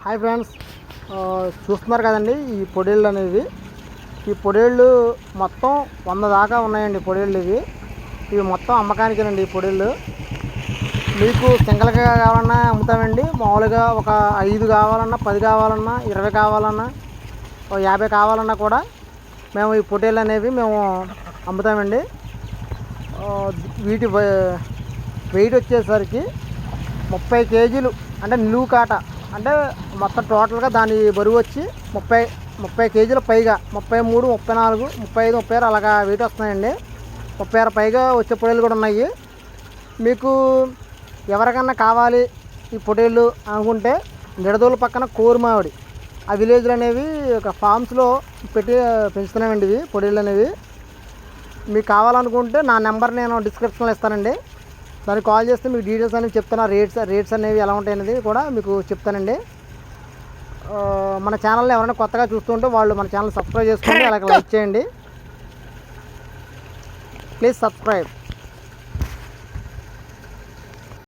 Hi friends, చూస్తున్నారు కదండి ఈ పొడేళ్ళు అనేవి. ఈ పొడేళ్ళు మొత్తం 100 దాకా ఉన్నాయండి. పొడేళ్ళు ఇవి మొత్తం అమ్మకానికేనండి. ఈ పొడేళ్ళు మీకు సింగల్గా కావాలన్నా అమ్ముతామండి. మామూలుగా ఒక 5 కావాలన్నా, 10 కావాలన్నా, 20 కావాలన్నా, 50 కావాలన్నా కూడా మేము ఈ పొటేళ్ళు అనేవి మేము అమ్ముతామండి. వీటి వెయిట్ వచ్చేసరికి 30 కేజీలు అంటే నిలువు కాట, అంటే మొత్తం టోటల్గా దాని బరువు వచ్చి 30 కేజీల పైగా 33, 34, 35, 36 అలాగా వెయిట్ వస్తున్నాయండి. 36 పైగా వచ్చే పొటేళ్ళు కూడా ఉన్నాయి. మీకు ఎవరికన్నా కావాలి ఈ పొటేళ్ళు అనుకుంటే నిడదోలు పక్కన కోరుమావిడి ఆ విలేజ్లు అనేవి ఒక ఫామ్స్లో పెట్టి పెంచుతున్నామండి. ఇవి పొటేళ్ళు అనేవి మీకు కావాలనుకుంటే నా నెంబర్ నేను డిస్క్రిప్షన్లో ఇస్తానండి. దానికి కాల్ చేస్తే మీకు డీటెయిల్స్ అనేవి చెప్తాను. రేట్స్ అనేవి ఎలా ఉంటాయి అనేది కూడా మీకు చెప్తానండి. మన ఛానల్ని ఎవరైనా కొత్తగా చూస్తుంటే వాళ్ళు మన ఛానల్ సబ్స్క్రైబ్ చేసుకోండి, అలాగే లైక్ చేయండి. Please subscribe.